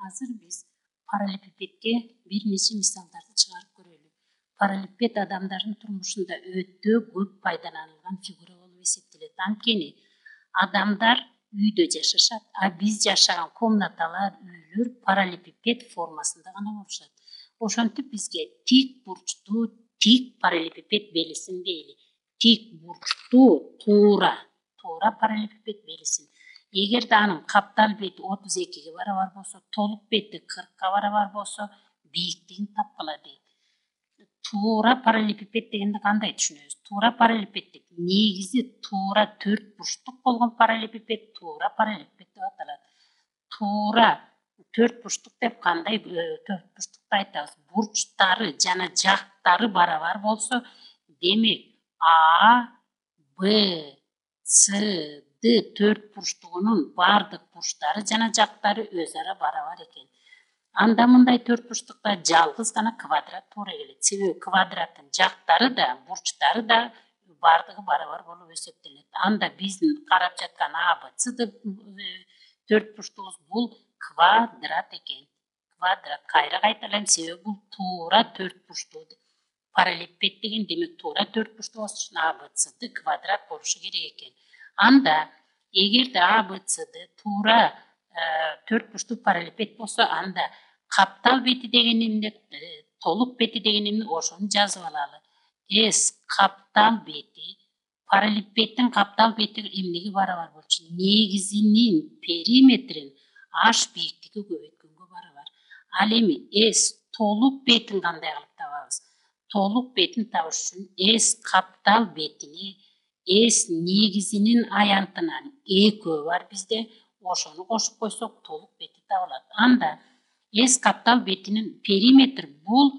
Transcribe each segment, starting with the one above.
Азыр биз параллелепипедке бир нече мисалдарды чыгарып көрөлү. Параллелепипед адамдардын турмушунда өтө көп пайдаланылган фигура болуп эсептелет. Анткени адамдар үйдө жашашат, а биз жашаган комнаталар, үйлөр параллелепипед формасында гана болушат. Ошентип бизге тик бурчтуу тик параллелепипед белисин дейли. Тик бурчтуу туура параллелепипед белисин. Эгерде анын каптал бети 32-ге барабар болсо, толук бети 40-ка барабар болсо, бийиктигин тапкыла дейт. Туура параллелепипед дегенди кандай түшүнөбүз? Туура параллелепипед негизи туура 4 бурчтук болгон параллелепипед туура параллелепипед деп аталат. Туура 4 бурчтук деп кандай 4 бурчтукту айтабыз? Бурчтары жана жактары барабар болсо, демек А, Б, С, Д 4 бурчтугунун бардык бурчтары жана жактары өз ара барабар экен. Анда мындай 4 бурчтукта жалгыз гана квадрат туура келет. Себеби квадраттын жактары да, бурчтары да бардыгы барабар болуп эсептелет. Анда биздин карап жаткан АБЦ 4 бурчтугубуз бул квадрат экен. Квадрат кайра кайталайм, себеби бул туура 4 бурчтуу. Параллелепипед деген демек туура 4 бурчтуу болуш үчүн АБЦ квадрат болушу керек экен. Анда эгерде АБЦ туура 4 бурчтуу параллелепипед болсо, анда каптал бети деген эмне, толук бети деген эмне, ошону жазып алалы. С каптал бети, параллелепипеддин каптал бети эмнеге барабар болчу? Негизинин периметрин H бийиктиги көбөйткөнгө барабар. Ал эми S толук бетин кандай кылып табабыз? Толук бетин табыш үчүн S каптал бетини S негизинин аянтынан экөө бар бизде, ошону кошуп койсок толук бети табылат. Анда S каптал бетинин периметр бул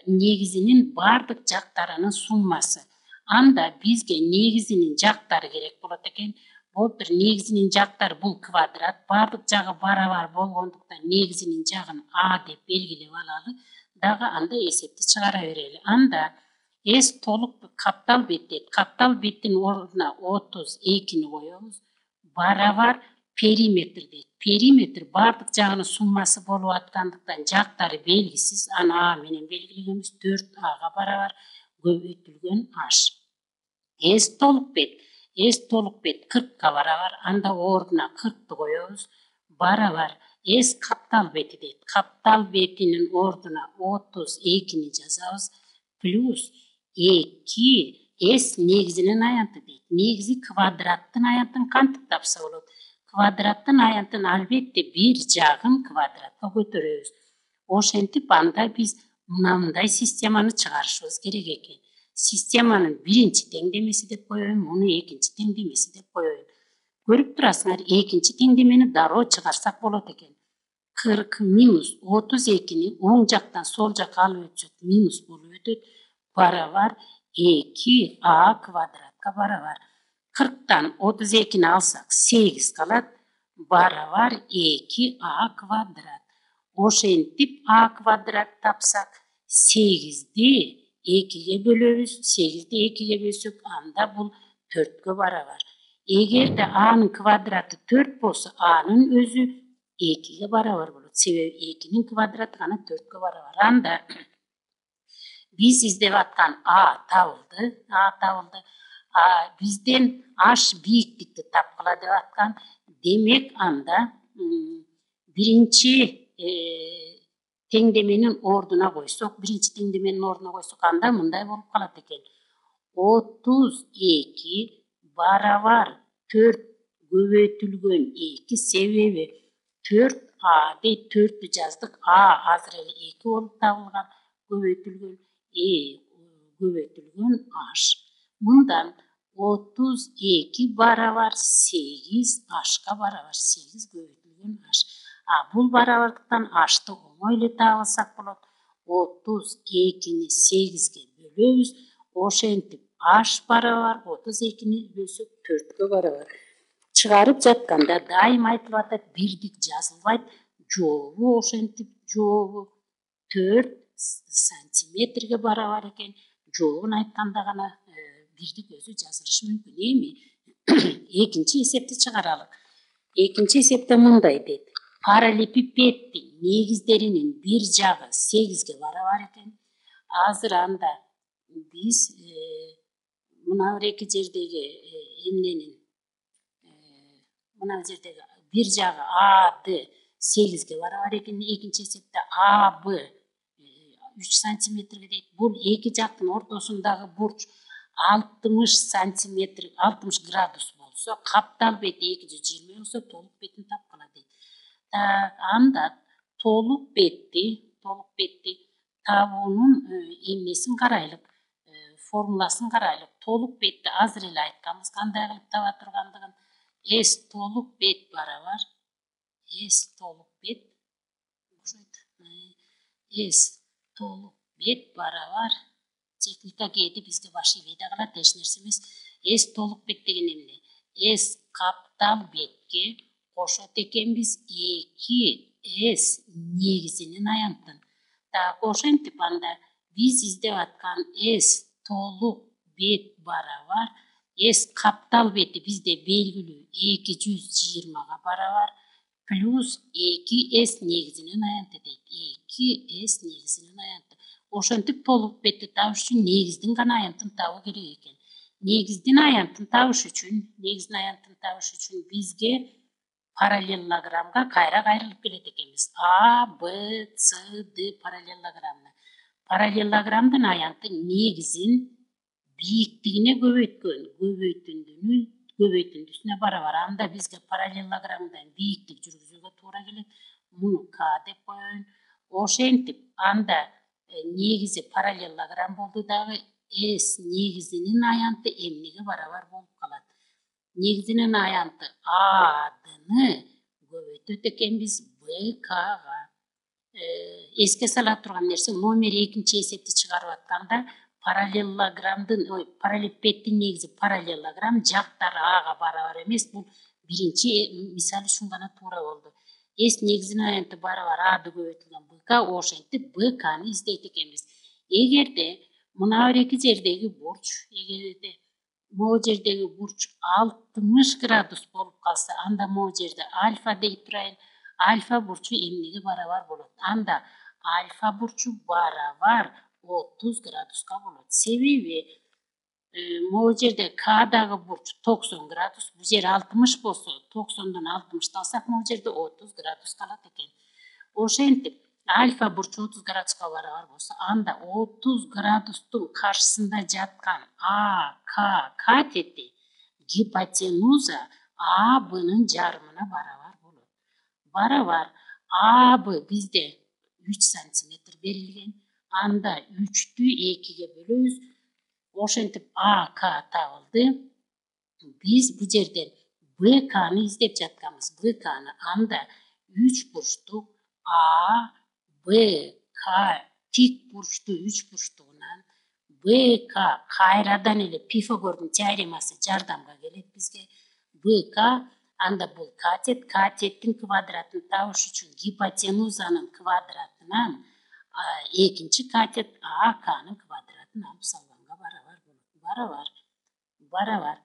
негизинин бардык жактарынын суммасы. Анда бизге негизинин жактары керек болот экен. Болуптур, негизинин жактары бул квадрат, бардык жагы барабар болгондуктан негизинин жагын А деп белгилеп алалы. Дагы анда эсепти чыгара берели. Анда S толук каптал бет дейт. Каптал беттин ордуна 32-ни коебуз. Барабар периметр дейт. Периметр бардык жагынын суммасы болуп аткандыктан жактары белгисиз, аны А менен белгилегенбиз. 4Ага барабар көбөйтүлгөн H. S толук бет 40-ка барабар, анда ордуна 40-ты коебуз. Барабар S каптал бети дейт. Каптал бетинин ордуна 32-ни жазабыз. Плюс 2 S негизинин аянты дейт. Негизи квадраттын аянтын кантип тапса болот? Квадраттын аянтын албетте бир жагын квадратка көтөрөбүз. Ошентип анда биз мындай системаны чыгарышыбыз керек экен. Системанын биринчи теңдемеси деп коеюн, муну экинчи теңдемеси деп коеюн. Көрүп турасыңар, экинчи теңдемени дароо чыгарсак болот экен. 40 минус 32-ни оң жактан сол жакка алып өтсөк минус болуп өтөт. Барабар 2А квадратка барабар. 40-тан 32-ни алсак 8 калат. Барабар 2А квадрат. Ошентип А квадрат тапсак 8-ди 2-ге бөлөбүз. 8-ди 2-ге бөлсөк, анда бул 4-кө барабар. Эгерде A'нын квадраты 4 болсо, A'нын өзү 2-ге барабар болот. Себеби 2-нин квадраты гана 4-кө барабар. Анда биз издеп аткан А табылды. Бизден H бийиктикти тапкыла деп аткан. Демек анда биринчи теңдеменин ордуна койсок, анда мындай болуп калат экен. 32 барабар 4 көбөйтүлгөн 2, себеби 4А дейт, 4-тү жаздык, А азыр эле 2 болуп табылган, көбөйтүлгөн H. Мындан 32 барабар 8H'ка барабар, 8 көбөйтүлгөн H. Бул барабардыктан H'ты оңой эле таап алсак болот. 32-ни 8-ге бөлөбүз. Ошентип H барабар 32-ни бөлсөк 4-кө барабар. Чыгарып жатканда дайым айтылып атат, бирдик жазылбайт, жообу ошентип жообу 4 сантиметрге барабар экен. Жообун айтканда гана бирдик өзү жазылышы мүмкүн. Эми экинчи эсепти чыгаралы. Экинчи эсепте мындай дейт. Параллелепипеддин негиздеринин бир жагы 8ге барабар экен. Азыр анда биз мына бир эки жердеги эмненин мына жердеги бир жагы АД 8ге барабар экен. Экинчи эсепте АБ 3 сантиметрге дейт. Бул эки жактын ортосундагы бурч 60 сантиметр 60 градус болсо, каптал бети 220 болсо толук бетин тапкыла дейт. Анда толук бетти табуунун эмнесин карайлык, формуласын карайлык. Толук бетти азыр эле айтканбыз кандай кылып таба тургандыгын. S толук бет барабар S толук бет S толук бет барабар техника кээде бизге баш ийбей да калат, эч нерсе эмес. S толук бет деген эмне? S каптал бетке кошот экенбиз 2S негизинин аянтын. Так ошентип анда биз издеп аткан S толук бет барабар S каптал бети бизде белгилүү 220га барабар плюс 2S негизинин аянты дейт. 2S негизинин аянты. Ошентип толук бетти табыш үчүн негиздин гана аянтын табуу керек экен. Негиздин аянтын табыш үчүн бизге параллелограммга кайра кайрылып келет экенбиз. А, Б, С, Д параллелограммы. Параллелограммдын аянты негизин бийиктигине көбөйтүндүсүнө барабар. Анда бизге параллелограммдан бийиктик жүргүзүүгө туура келет. Муну К деп коеюн. Ошентип анда негизи параллелограмм болду дагы S негизинин аянты эмнеге барабар болуп калат? Негизинин аянты A'дыны көбөйтөт экенбиз БКга. Эске сала турган нерсе, номер экинчи эсепти чыгарып атканда параллелепипеддин негизи параллелограмм, жактары Ага барабар эмес. Бул биринчи мисал үчүн гана туура болду. S негизинин аянты барабар A'ды көбөйтүлгөн БК, ошентип БКны издейт экенбиз. Эгерде мына бир эки жердеги бурч, могу жердеги бурч 60 градус болуп калса, анда могу жерде альфа дей турайын. Альфа бурчу эмнеге барабар болот? Анда альфа бурчу барабар 30 градуска болот. Себеби могу жерде К'дагы бурч 90 градус, бул жер 60 болсо, 90дон 60 алсак могу жерде 30 градус калат экен. Ошентип альфа бурчу 30 градуска барабар болсо, анда 30 градустун каршысында жаткан А, К катети гипотенуза АБнын жарымына барабар болот. Барабар АБ бизде 3 сантиметр берилген. Анда 3тү 2ге бөлөбүз. Ошентип АК табылды. Биз бу жерден БКны издеп жатканбыз. БКны анда 3 бурчтук А, Б, К тик бурчтуу 3 бурчтугунан БК кайрадан эле Пифагордун теоремасы жардамга келет бизге. БК анда бул катеттин квадратын табыш үчүн гипотенузанын квадратынан экинчи катет АКнын квадратын алып салганга барабар болот. Барабар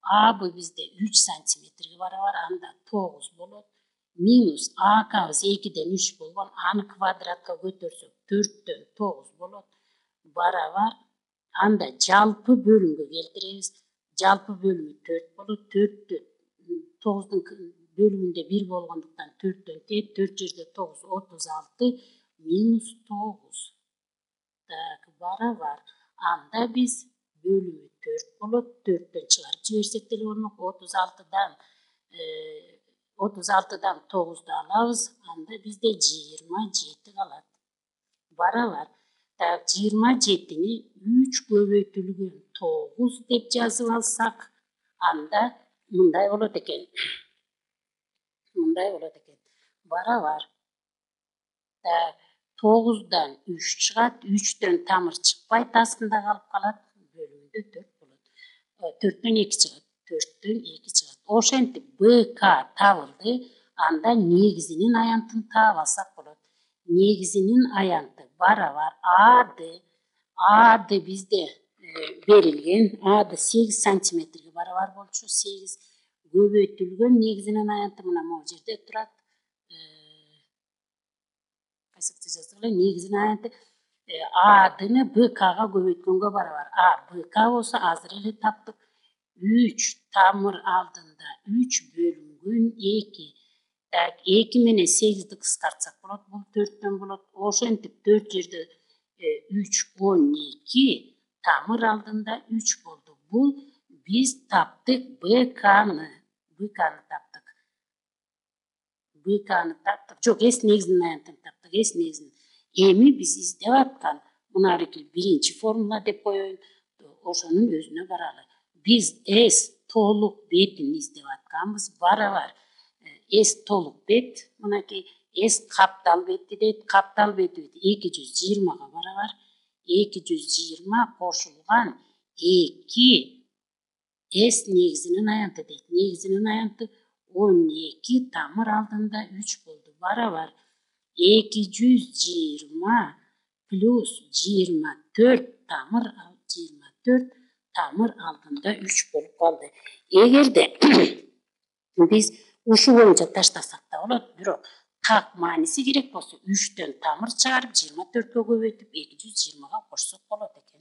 АБ бизде 3 сантиметрге барабар, анда 9 болот. Минус АКбыз 2ден 3 болгон, аны квадратка көтөрсөк 4дөн 9 болот. Барабар анда жалпы бөлүмгө келтиребиз. Жалпы бөлүмү 4 болот. 4дө 9дун бөлүмүндө 1 болгондуктан 4дөн тет, 4 жерде 9 36 минус 9. Так, барабар анда биз бөлүмү 4 болот. 4дөн чыгарып жиберсек деле болмок. 36дан 9ду алабыз. Анда бизде 27 калат. Барабар. Так, 27-ни 3 көбөйтүлгөн 9 деп жазып алсак, анда мындай болот экен. Барабар. Так, 9дан 3 чыгат, 3дөн тамыр чыкпайт, астында калып калат. Бөлүмдө 4 болот. 4дөн 2 чыгат. Ошентип БК табылды. Анда негизинин аянтын таап алсак болот. Негизинин аянты барабар АД бизде берилген. АД 8 сантиметрге барабар болчу. 8 көбөйтүлгөн негизинин аянты мына могу жерде турат. кайсыкча жазгыла негизинен аянты A'dını BK'ga көбөйткөнгө барабар. BK болсо азыр эле таптык 3 тамыр алдында 3 бөлүнгөн 2. Так 2 менен 8'di кыскартсак болот. Бул 4төн болот. Ошентип 4 жерде 3 12 тамыр алдында 3 болду. Бул биз таптык BK'ны. BK'ны таптык. BK'ны таптык. Жок, эс негизинен аянтын таптык. Эс негизинен. Эми биз издеп аткан мынарыки биринчи формула деп коеюн. Ошонун өзүнө баралы. Биз S толук бетин издеп атканбыз. Барабар S толук бет, мынакей S каптал бети дейт. Каптал бети 220-га барабар. 220 кошулган 2 S негизинин аянты дейт. Негизинин аянты 12 тамыр алдында 3 болду. Барабар 220 плюс 24 тамыр алдында 3 болуп калды. Эгерде биз ушу боюнча таштасак да болот, бирок так мааниси керек болсо 3төн тамыр чыгарып 24кө көбөйтүп 220га кошсок болот экен.